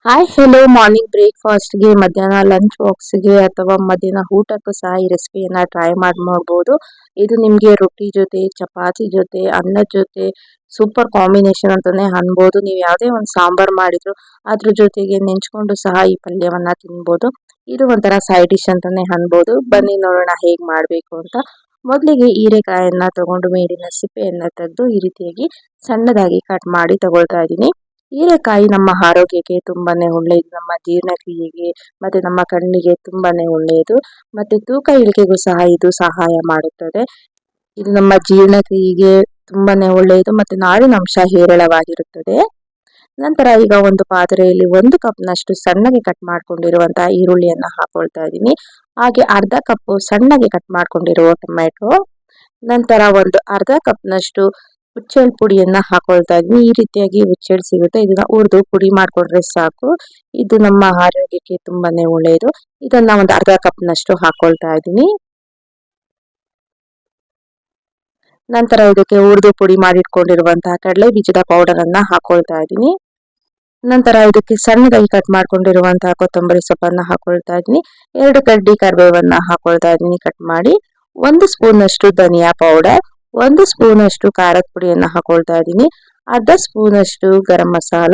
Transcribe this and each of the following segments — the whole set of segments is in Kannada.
ಹಾಯ್ ಹೆಲೋ ಮಾರ್ನಿಂಗ್ ಬ್ರೇಕ್ಫಾಸ್ಟ್ಗೆ ಮಧ್ಯಾಹ್ನ ಲಂಚ್ ಬಾಕ್ಸ್ಗೆ ಅಥವಾ ಮಧ್ಯಾಹ್ನ ಊಟಕ್ಕೂ ಸಹ ಈ ರೆಸಿಪಿಯನ್ನು ಟ್ರೈ ಮಾಡಿ ನೋಡ್ಬೋದು. ಇದು ನಿಮಗೆ ರೊಟ್ಟಿ ಜೊತೆ ಚಪಾತಿ ಜೊತೆ ಅನ್ನದ ಜೊತೆ ಸೂಪರ್ ಕಾಂಬಿನೇಷನ್ ಅಂತಾನೆ ಅನ್ಬೋದು. ನೀವು ಯಾವುದೇ ಒಂದು ಸಾಂಬಾರ್ ಮಾಡಿದ್ರು ಅದ್ರ ಜೊತೆಗೆ ನೆಂಚ್ಕೊಂಡು ಸಹ ಈ ಪಲ್ಯವನ್ನ ತಿನ್ಬೋದು. ಇದು ಒಂಥರ ಸೈಡ್ ಡಿಶ್ ಅಂತಾನೆ ಅನ್ಬೋದು. ಬನ್ನಿ ನೋಡೋಣ ಹೇಗೆ ಮಾಡಬೇಕು ಅಂತ. ಮೊದಲಿಗೆ ಹೀರೆಕಾಯನ್ನ ತಗೊಂಡು ಮೇಲಿನ ಸಿಪ್ಪೆಯನ್ನ ತೆಗೆದು ಈ ರೀತಿಯಾಗಿ ಸಣ್ಣದಾಗಿ ಕಟ್ ಮಾಡಿ ತಗೊಳ್ತಾ ಇದ್ದೀನಿ. ಹೀರೆಕಾಯಿ ನಮ್ಮ ಆರೋಗ್ಯಕ್ಕೆ ತುಂಬಾನೇ ಒಳ್ಳೆಯದು, ನಮ್ಮ ಜೀರ್ಣಕ್ರಿಯೆಗೆ ಮತ್ತೆ ನಮ್ಮ ಕಣ್ಣಿಗೆ ತುಂಬಾನೇ ಒಳ್ಳೆಯದು, ಮತ್ತೆ ತೂಕ ಇಳಿಕೆಗೂ ಸಹ ಇದು ಸಹಾಯ ಮಾಡುತ್ತದೆ. ಇದು ನಮ್ಮ ಜೀರ್ಣಕ್ರಿಯೆಗೆ ತುಂಬಾನೇ ಒಳ್ಳೆಯದು ಮತ್ತೆ ನಾರಿನಂಶ ಹೇರಳವಾಗಿರುತ್ತದೆ. ನಂತರ ಈಗ ಒಂದು ಪಾತ್ರೆಯಲ್ಲಿ 1 ಕಪ್ನಷ್ಟು ಸಣ್ಣಗೆ ಕಟ್ ಮಾಡ್ಕೊಂಡಿರುವಂತಹ ಈರುಳ್ಳಿಯನ್ನ ಹಾಕೊಳ್ತಾ ಇದ್ದೀನಿ. ಹಾಗೆ ಅರ್ಧ ಕಪ್ ಸಣ್ಣಗೆ ಕಟ್ ಮಾಡ್ಕೊಂಡಿರುವ ಟೊಮೆಟೊ, ನಂತರ ಒಂದು ಅರ್ಧ ಕಪ್ನಷ್ಟು ಹುಚ್ಚೆಳ್ ಪುಡಿಯನ್ನ ಹಾಕೊಳ್ತಾ ಇದ್ವಿ. ಈ ರೀತಿಯಾಗಿ ಹುಚ್ಚೆಳ್ ಸಿಗುತ್ತೆ, ಇದನ್ನ ಹುರಿದು ಪುಡಿ ಮಾಡ್ಕೊಂಡ್ರೆ ಸಾಕು. ಇದು ನಮ್ಮ ಆರೋಗ್ಯಕ್ಕೆ ತುಂಬಾನೇ ಒಳ್ಳೆಯದು. ಇದನ್ನ ಒಂದು ಅರ್ಧ ಕಪ್ನಷ್ಟು ಹಾಕೊಳ್ತಾ ಇದ್ದೀನಿ. ನಂತರ ಇದಕ್ಕೆ ಹುರಿದು ಪುಡಿ ಮಾಡಿಟ್ಕೊಂಡಿರುವಂತಹ ಕಡಲೆ ಬೀಜದ ಪೌಡರ್ ಅನ್ನ ಹಾಕೊಳ್ತಾ ಇದ್ದೀನಿ. ನಂತರ ಇದಕ್ಕೆ ಸಣ್ಣದಾಗಿ ಕಟ್ ಮಾಡ್ಕೊಂಡಿರುವಂತಹ ಕೊತ್ತಂಬರಿ ಸೊಪ್ಪನ್ನ ಹಾಕೊಳ್ತಾ ಇದ್ದೀನಿ. 2 ಕಡ್ಡಿ ಕರಿಬೇವನ್ನ ಹಾಕೊಳ್ತಾ ಇದ್ದೀನಿ ಕಟ್ ಮಾಡಿ. 1 ಸ್ಪೂನ್ ಅಷ್ಟು ಧನಿಯಾ ಪೌಡರ್, 1 ಸ್ಪೂನ್ ಅಷ್ಟು ಖಾರದ ಪುಡಿಯನ್ನ ಹಾಕೊಳ್ತಾ ಇದ್ದೀನಿ. ಅರ್ಧ ಸ್ಪೂನ್ ಅಷ್ಟು ಗರಂ ಮಸಾಲ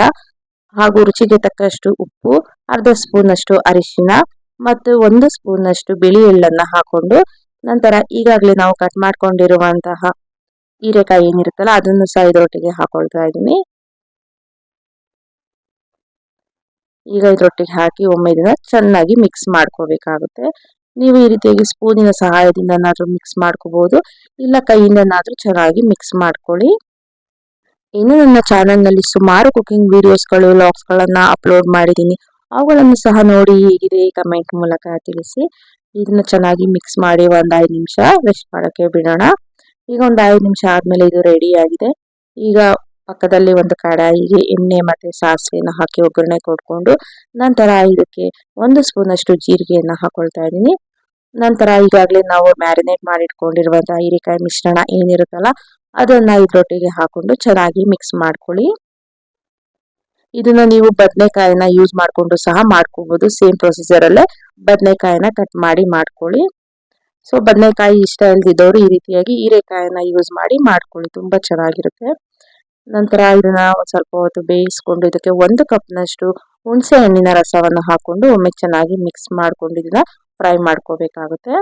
ಹಾಗೂ ರುಚಿಗೆ ತಕ್ಕಷ್ಟು ಉಪ್ಪು, ಅರ್ಧ ಸ್ಪೂನ್ ಅಷ್ಟು ಅರಿಶಿನ ಮತ್ತು 1 ಸ್ಪೂನ್ ಅಷ್ಟು ಬಿಳಿ ಎಳ್ಳನ್ನ ಹಾಕೊಂಡು, ನಂತರ ಈಗಾಗಲೇ ನಾವು ಕಟ್ ಮಾಡ್ಕೊಂಡಿರುವಂತಹ ಹೀರೆಕಾಯಿ ಏನಿರುತ್ತಲ್ಲ ಅದನ್ನು ಸಹ ಇದರೊಟ್ಟಿಗೆ ಹಾಕೊಳ್ತಾ ಇದ್ದೀನಿ. ಈಗ ಇದರೊಟ್ಟಿಗೆ ಹಾಕಿ ಒಮ್ಮೆ ಇದನ್ನ ಚೆನ್ನಾಗಿ ಮಿಕ್ಸ್ ಮಾಡ್ಕೋಬೇಕಾಗುತ್ತೆ. ನೀವು ಈ ರೀತಿಯಾಗಿ ಸ್ಪೂನಿನ ಸಹಾಯದಿಂದನಾದ್ರೂ ಮಿಕ್ಸ್ ಮಾಡ್ಕೋಬಹುದು, ಇಲ್ಲ ಕೈಯಿಂದನಾದ್ರೂ ಚೆನ್ನಾಗಿ ಮಿಕ್ಸ್ ಮಾಡ್ಕೊಳ್ಳಿ. ಇನ್ನು ನನ್ನ ಚಾನೆಲ್ನಲ್ಲಿ ಸುಮಾರು ಕುಕಿಂಗ್ ವಿಡಿಯೋಸ್ಗಳು ವ್ಲಾಗ್ಸ್ಗಳನ್ನ ಅಪ್ಲೋಡ್ ಮಾಡಿದ್ದೀನಿ. ಅವುಗಳನ್ನು ಸಹ ನೋಡಿ ಹೇಗಿದೆ ಕಮೆಂಟ್ ಮೂಲಕ ತಿಳಿಸಿ. ಇದನ್ನ ಚೆನ್ನಾಗಿ ಮಿಕ್ಸ್ ಮಾಡಿ ಒಂದು 5 ನಿಮಿಷ ರೆಸ್ಟ್ ಮಾಡೋಕ್ಕೆ ಬಿಡೋಣ. ಈಗ ಒಂದು 5 ನಿಮಿಷ ಆದ್ಮೇಲೆ ಇದು ರೆಡಿ ಆಗಿದೆ. ಈಗ ಪಕ್ಕದಲ್ಲಿ ಒಂದು ಕಡಾಯಿಗೆ ಎಣ್ಣೆ ಮತ್ತೆ ಸಾಸಿವೆನ ಹಾಕಿ ಒಗ್ಗರಣೆ ಕೊಟ್ಕೊಂಡು, ನಂತರ ಇದಕ್ಕೆ 1 ಸ್ಪೂನ್ ಅಷ್ಟು ಜೀರಿಗೆಯನ್ನ ಹಾಕೊಳ್ತಾ ಇದ್ದೀನಿ. ನಂತರ ಈಗಾಗಲೇ ನಾವು ಮ್ಯಾರಿನೇಟ್ ಮಾಡಿಟ್ಕೊಂಡಿರುವಂತಹ ಹೀರೆಕಾಯಿ ಮಿಶ್ರಣ ಏನಿರುತ್ತಲ್ಲ ಅದನ್ನ ಇದ್ರೊಟ್ಟಿಗೆ ಹಾಕೊಂಡು ಚೆನ್ನಾಗಿ ಮಿಕ್ಸ್ ಮಾಡ್ಕೊಳ್ಳಿ. ಇದನ್ನ ನೀವು ಬದನೆಕಾಯಿನ ಯೂಸ್ ಮಾಡ್ಕೊಂಡು ಸಹ ಮಾಡ್ಕೋಬಹುದು. ಸೇಮ್ ಪ್ರೊಸೀಜರ್ ಅಲ್ಲೇ ಬದನೆಕಾಯಿನ ಕಟ್ ಮಾಡಿ ಮಾಡ್ಕೊಳ್ಳಿ. ಸೊ ಬದನೆಕಾಯಿ ಇಷ್ಟ ಇಲ್ದಿದ್ದವರು ಈ ರೀತಿಯಾಗಿ ಹೀರೆಕಾಯಿನ ಯೂಸ್ ಮಾಡಿ ಮಾಡ್ಕೊಳ್ಳಿ, ತುಂಬಾ ಚೆನ್ನಾಗಿರುತ್ತೆ. ನಂತರ ಇದನ್ನ ಒಂದ್ ಸ್ವಲ್ಪ ಹೊತ್ತು ಬೇಯಿಸ್ಕೊಂಡು ಇದಕ್ಕೆ 1 ಕಪ್ನಷ್ಟು ಹುಣಸೆ ಹಣ್ಣಿನ ರಸವನ್ನ ಹಾಕೊಂಡು ಒಮ್ಮೆ ಚೆನ್ನಾಗಿ ಮಿಕ್ಸ್ ಮಾಡ್ಕೊಂಡು ಇದನ್ನ ಫ್ರೈ ಮಾಡ್ಕೋಬೇಕಾಗುತ್ತೆ.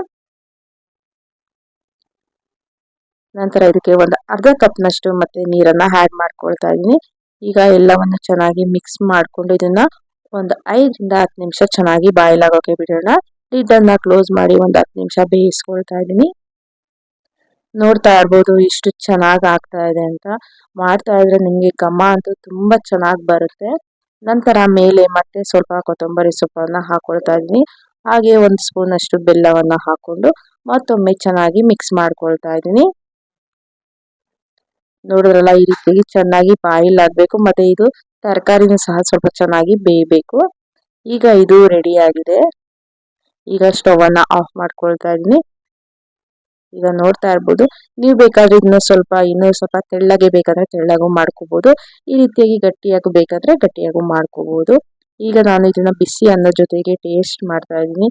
ನಂತರ ಇದಕ್ಕೆ ಒಂದು ಅರ್ಧ ಕಪ್ನಷ್ಟು ಮತ್ತೆ ನೀರನ್ನ ಆಡ್ ಮಾಡ್ಕೊಳ್ತಾ ಇದ್ದೀನಿ. ಈಗ ಎಲ್ಲವನ್ನು ಚೆನ್ನಾಗಿ ಮಿಕ್ಸ್ ಮಾಡ್ಕೊಂಡು ಇದನ್ನ ಒಂದು 5 ರಿಂದ 10 ನಿಮಿಷ ಚೆನ್ನಾಗಿ ಬಾಯ್ಲ್ ಆಗೋಕೆ ಬಿಡೋಣ. ಲಿಡ್ ಅನ್ನ ಕ್ಲೋಸ್ ಮಾಡಿ ಒಂದು 10 ನಿಮಿಷ ಬೇಯಿಸ್ಕೊಳ್ತಾ ಇದ್ದೀನಿ. ನೋಡ್ತಾ ಇರ್ಬೋದು ಎಷ್ಟು ಚೆನ್ನಾಗಿ ಆಗ್ತಾ ಇದೆ ಅಂತ. ಮಾಡ್ತಾ ಇದ್ರೆ ನಿಮಗೆ ಘಮ ಅಂತೂ ತುಂಬಾ ಚೆನ್ನಾಗಿ ಬರುತ್ತೆ. ನಂತರ ಮೇಲೆ ಮತ್ತೆ ಸ್ವಲ್ಪ ಕೊತ್ತಂಬರಿ ಸೊಪ್ಪನ್ನ ಹಾಕೊಳ್ತಾ ಇದ್ದೀನಿ. ಹಾಗೆ 1 ಸ್ಪೂನ್ ಅಷ್ಟು ಬೆಲ್ಲವನ್ನ ಹಾಕೊಂಡು ಮತ್ತೊಮ್ಮೆ ಚೆನ್ನಾಗಿ ಮಿಕ್ಸ್ ಮಾಡ್ಕೊಳ್ತಾ ಇದ್ದೀನಿ. ನೋಡಿದ್ರಲ್ಲ, ಈ ರೀತಿಯಾಗಿ ಚೆನ್ನಾಗಿ ಬಾಯ್ಲ್ ಆಗಬೇಕು ಮತ್ತೆ ಇದು ತರಕಾರಿನೂ ಸಹ ಸ್ವಲ್ಪ ಚೆನ್ನಾಗಿ ಬೇಯಬೇಕು. ಈಗ ಇದು ರೆಡಿ ಆಗಿದೆ. ಈಗ ಸ್ಟವ್ ಅನ್ನ ಆಫ್ ಮಾಡ್ಕೊಳ್ತಾ ಇದ್ದೀನಿ. ಈಗ ನೋಡ್ತಾ ಇರ್ಬೋದು, ನೀವು ಬೇಕಾದ್ರೆ ಇದನ್ನ ಇನ್ನೂ ಸ್ವಲ್ಪ ತೆಳ್ಳಗೆ ಬೇಕಾದ್ರೆ ತೆಳ್ಳಗೂ ಮಾಡ್ಕೋಬಹುದು, ಈ ರೀತಿಯಾಗಿ ಗಟ್ಟಿಯಾಗಿ ಬೇಕಾದ್ರೆ ಗಟ್ಟಿಯಾಗೂ ಮಾಡ್ಕೋಬಹುದು. ಈಗ ನಾನು ಇದನ್ನ ಬಿಸಿ ಅನ್ನದ ಜೊತೆಗೆ ಟೇಸ್ಟ್ ಮಾಡ್ತಾ ಇದ್ದೀನಿ.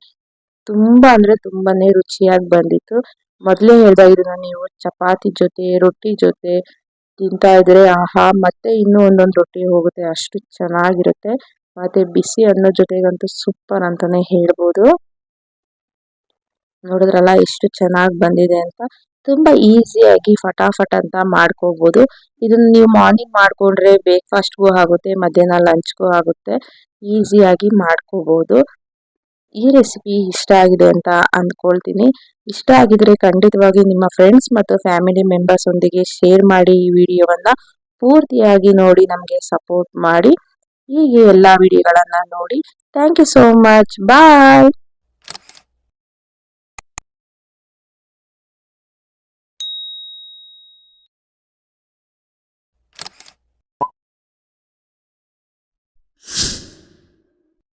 ತುಂಬಾ ಅಂದ್ರೆ ತುಂಬಾನೇ ರುಚಿಯಾಗಿ ಬಂದಿತ್ತು. ಮೊದಲೇ ಹೇಳ್ದಾಗ ಇದನ್ನ ನೀವು ಚಪಾತಿ ಜೊತೆ ರೊಟ್ಟಿ ಜೊತೆ ತಿಂತಾ ಇದ್ರೆ ಆಹಾ, ಮತ್ತೆ ಇನ್ನೂ ಒಂದೊಂದು ರೊಟ್ಟಿ ಹೋಗುತ್ತೆ, ಅಷ್ಟು ಚೆನ್ನಾಗಿರುತ್ತೆ. ಮತ್ತೆ ಬಿಸಿ ಅನ್ನದ ಜೊತೆಗಂತೂ ಸೂಪರ್ ಅಂತಾನೆ ಹೇಳ್ಬೋದು. ನೋಡಿದ್ರಲ್ಲ ಎಷ್ಟು ಚೆನ್ನಾಗಿ ಬಂದಿದೆ ಅಂತ. ತುಂಬಾ ಈಸಿಯಾಗಿ ಫಟಾಫಟ್ ಅಂತ ಮಾಡ್ಕೋಬಹುದು. ಇದನ್ನ ನೀವು ಮಾರ್ನಿಂಗ್ ಮಾಡ್ಕೊಂಡ್ರೆ ಬ್ರೇಕ್ಫಾಸ್ಟ್ಗೂ ಆಗುತ್ತೆ, ಮಧ್ಯಾಹ್ನ ಲಂಚ್ಗೂ ಆಗುತ್ತೆ, ಈಸಿಯಾಗಿ ಮಾಡ್ಕೋಬಹುದು. ಈ ರೆಸಿಪಿ ಇಷ್ಟ ಆಗಿದೆ ಅಂತ ಅಂದ್ಕೊಳ್ತೀನಿ. ಇಷ್ಟ ಆಗಿದ್ರೆ ಖಂಡಿತವಾಗಿ ನಿಮ್ಮ ಫ್ರೆಂಡ್ಸ್ ಮತ್ತು ಫ್ಯಾಮಿಲಿ ಮೆಂಬರ್ಸ್ ಒಂದಿಗೆ ಶೇರ್ ಮಾಡಿ. ಈ ವಿಡಿಯೋವನ್ನ ಪೂರ್ತಿಯಾಗಿ ನೋಡಿ ನಮಗೆ ಸಪೋರ್ಟ್ ಮಾಡಿ. ಹೀಗೆ ಎಲ್ಲಾ ವಿಡಿಯೋಗಳನ್ನ ನೋಡಿ. Thank you so much. Bye.